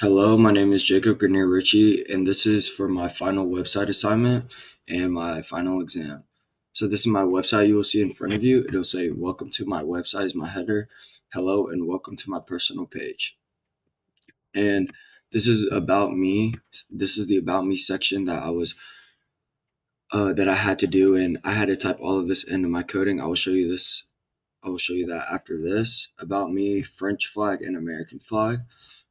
Hello, my name is Jacob Grenier Ritchie, and this is for my final website assignment and my final exam. So this is my website you will see in front of you. It'll say, "Welcome to my website" is my header. Hello, and welcome to my personal page. And this is about me. This is the about me section that I had to do, and I had to type all of this into my coding. I will show you this. I will show you that after this. About me, French flag and American flag.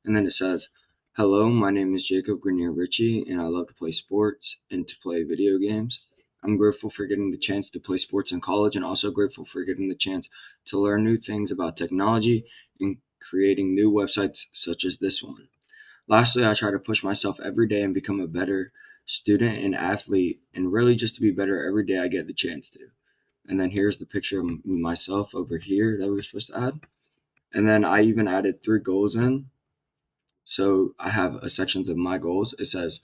And then it says, "Hello, my name is Jacob Grenier Ritchie, and I love to play sports and to play video games. I'm grateful for getting the chance to play sports in college and also grateful for getting the chance to learn new things about technology and creating new websites such as this one. Lastly, I try to push myself every day and become a better student and athlete, and really just to be better every day I get the chance to." And then here's the picture of myself over here that we were supposed to add. And then I even added 3 goals in. So I have a sections of my goals. It says,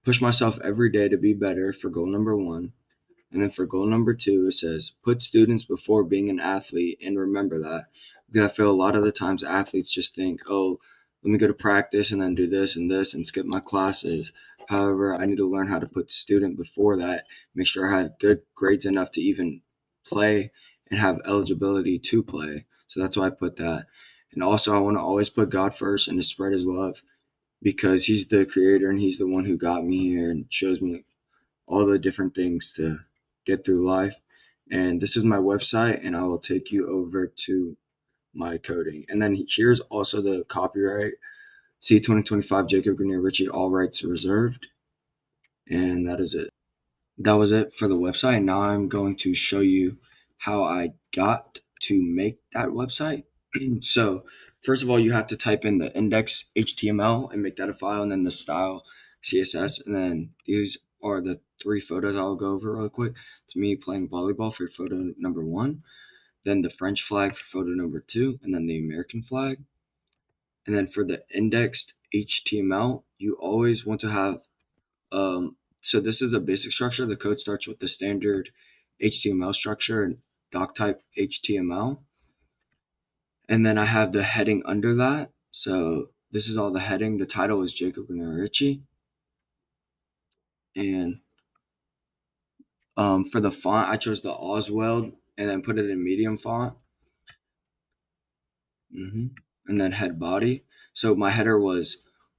push myself every day to be better for goal number 1. And then for goal number 2, it says, put students before being an athlete and remember that. Because I feel a lot of the times athletes just think, oh, let me go to practice and then do this and skip my classes. However, I need to learn how to put student before that, make sure I have good grades enough to even play and have eligibility to play. So that's why I put that. And also, I want to always put God first and to spread his love because he's the creator and he's the one who got me here and shows me all the different things to get through life. And this is my website, and I will take you over to my coding. And then here's also the copyright. See 2025 Jacob Grenier Ritchie, all rights reserved. And that is it. That was it for the website. Now I'm going to show you how I got to make that website. So first of all, you have to type in the index HTML and make that a file, and then the style CSS. And then these are the 3 photos I'll go over real quick. It's me playing volleyball for photo number 1, then the French flag for photo number 2, and then the American flag. And then for the indexed HTML, you always want to have so this is a basic structure. The code starts with the standard HTML structure and doc type HTML. And then I have the heading under that. So this is all the heading. The title is Jacob Ritchie. And for the font, I chose the Oswald and then put it in medium font. And then head body. So my header was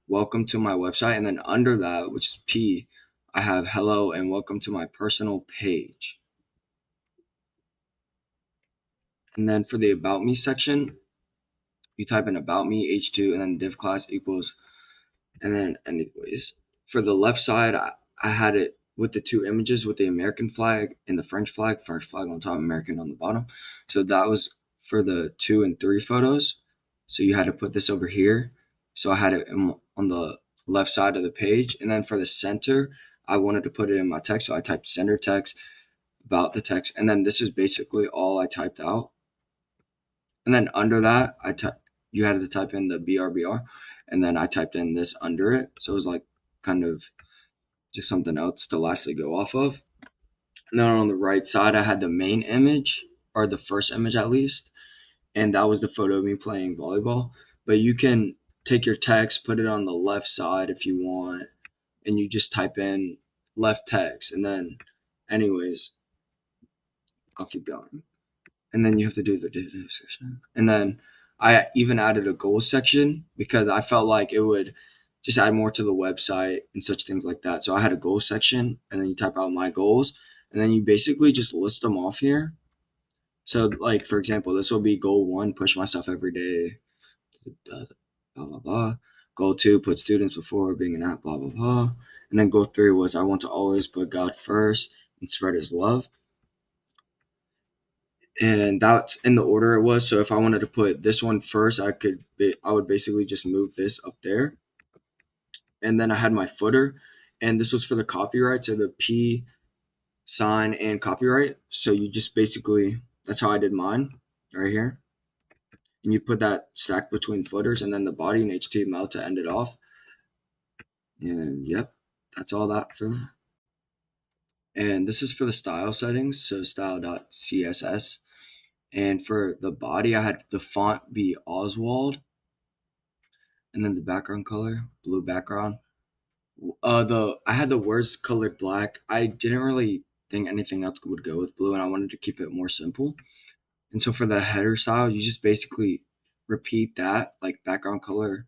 welcome to my website. And then under that, which is P, I have hello and welcome to my personal page. And then for the about me section, you type in about me h2 and then div class equals, and then anyways for the left side, I had it with the 2 images with the American flag and the French flag on top, American on the bottom. So that was for the 2 and 3 photos. So you had to put this over here. So I had it on the left side of the page. And then for the center, I wanted to put it in my text, so I typed center text about the text, and then this is basically all I typed out. And then under that, you had to type in the BRBR, and then I typed in this under it. So it was like kind of just something else to lastly go off of. And then on the right side, I had the main image, or the first image at least, and that was the photo of me playing volleyball. But you can take your text, put it on the left side if you want, and you just type in left text. And then, anyways, I'll keep going. And then you have to do the data section. And then I even added a goals section because I felt like it would just add more to the website and such things like that. So I had a goals section, and then you type out my goals, and then you basically just list them off here. So, like, for example, this will be goal 1, push myself every day, blah, blah, blah. Goal 2, put students before being an app, blah, blah, blah. And then goal 3 was I want to always put God first and spread his love. And that's in the order it was. So if I wanted to put this one first, I would basically just move this up there. And then I had my footer, and this was for the copyright, so the P sign and copyright. So you just basically, that's how I did mine right here. And you put that stack between footers and then the body and HTML to end it off. And yep, that's all that for that. And this is for the style settings, so style.css. And for the body, I had the font be Oswald. And then the background color, blue background. I had the words colored black. I didn't really think anything else would go with blue, and I wanted to keep it more simple. And so for the header style, you just basically repeat that, like background color.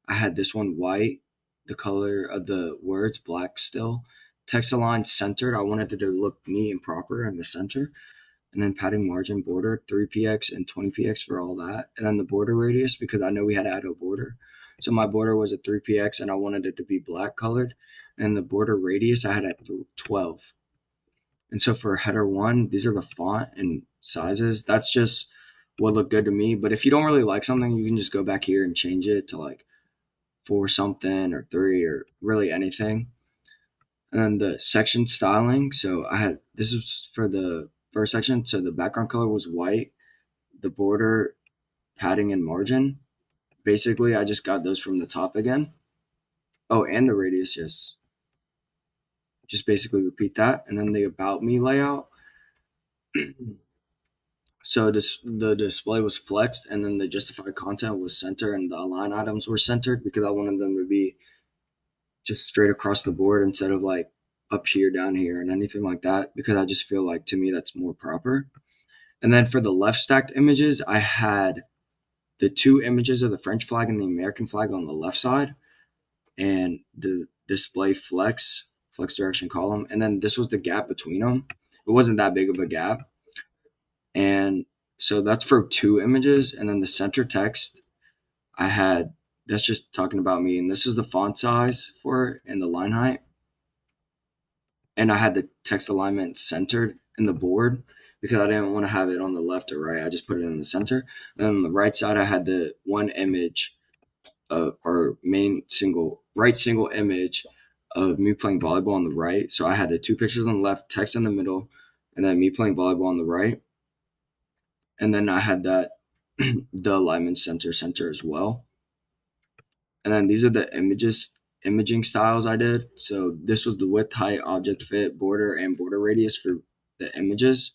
I had this one white, the color of the words black still. Text align centered. I wanted it to look neat and proper in the center. And then padding margin border 3px and 20px for all that. And then the border radius, because I know we had to add a border. So my border was a 3px and I wanted it to be black colored. And the border radius I had at 12. And so for header one, these are the font and sizes. That's just what looked good to me. But if you don't really like something, you can just go back here and change it to like 4 something or 3 or really anything. And then the section styling. So I had this was for the first section. So the background color was white, the border, padding, and margin. Basically, I just got those from the top again. Oh, and the radius, yes. Just basically repeat that. And then the about me layout. So the display was flexed, and then the justified content was centered, and the align items were centered because I wanted them to be just straight across the board instead of like up here, down here, and anything like that. Because I just feel like to me that's more proper. And then for the left stacked images, I had the two images of the French flag and the American flag on the left side, and the display flex direction column, and then this was the gap between them. It wasn't that big of a gap, and so that's for two images. And then the center text I had, that's just talking about me, and this is the font size for it and the line height. And I had the text alignment centered in the board because I didn't want to have it on the left or right. I just put it in the center. And then on the right side, I had the one image of our main single image of me playing volleyball on the right. So I had the two pictures on the left, text in the middle, and then me playing volleyball on the right. And then I had that the alignment center as well. And then these are the imaging styles I did. So this was the width, height, object fit, border, and border radius for the images,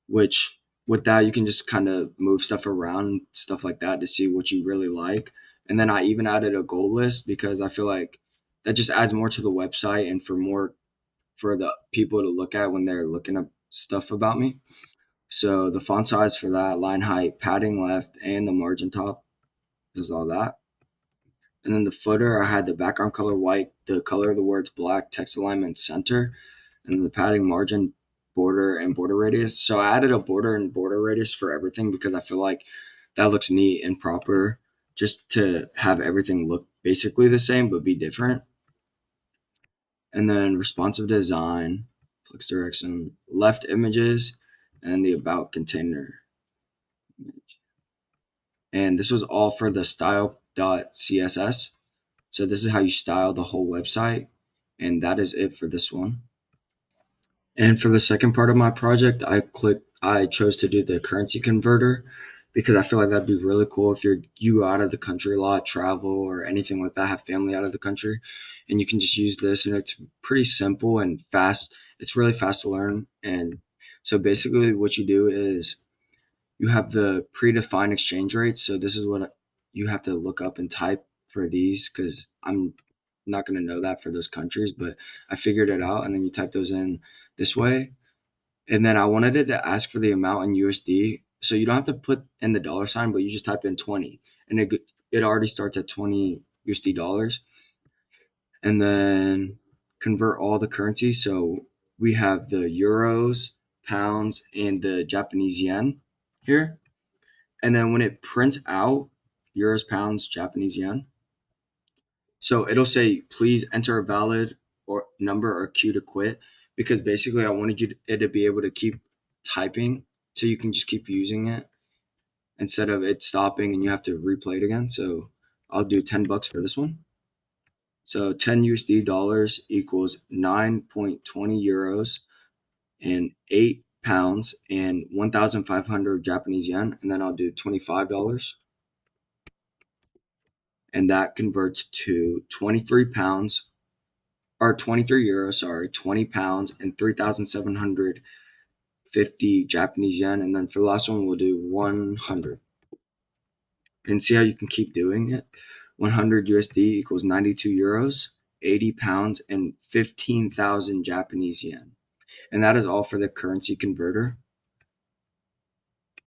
which with that you can just kind of move stuff around and stuff like that to see what you really like. And then I even added a goal list because I feel like that just adds more to the website and for the people to look at when they're looking up stuff about me. So the font size for that, line height, padding left, and the margin top is all that. And then the footer, I had the background color white, the color of the words black, text alignment center, and then the padding margin, border, and border radius. So I added a border and border radius for everything because I feel like that looks neat and proper just to have everything look basically the same but be different. And then responsive design, flex direction, left images, and the about container. And this was all for the style.css. So this is how you style the whole website. And that is it for this one. And for the second part of my project, I chose to do the currency converter because I feel like that'd be really cool if you out of the country a lot, travel or anything like that, have family out of the country, and you can just use this, and it's pretty simple and fast. It's really fast to learn. And so basically what you do is you have the predefined exchange rates. So this is what you have to look up and type for these because I'm not going to know that for those countries, but I figured it out. And then you type those in this way. And then I wanted it to ask for the amount in USD. So you don't have to put in the dollar sign, but you just type in 20 and it already starts at 20 USD dollars. And then convert all the currencies. So we have the euros, pounds, and the Japanese yen here. And then when it prints out euros, pounds, Japanese yen, so it'll say, please enter a valid or number or queue to quit, because basically I wanted it to be able to keep typing so you can just keep using it instead of it stopping and you have to replay it again. So I'll do $10 for this one. So 10 USD dollars equals 9.20 euros and 8 pounds and 1,500 Japanese yen. And then I'll do $25. And that converts to 23 pounds or 23 euros, sorry, 20 pounds and 3,750 Japanese yen. And then for the last one, we'll do 100. And see how you can keep doing it? 100 USD equals 92 euros, 80 pounds, and 15,000 Japanese yen. And that is all for the currency converter.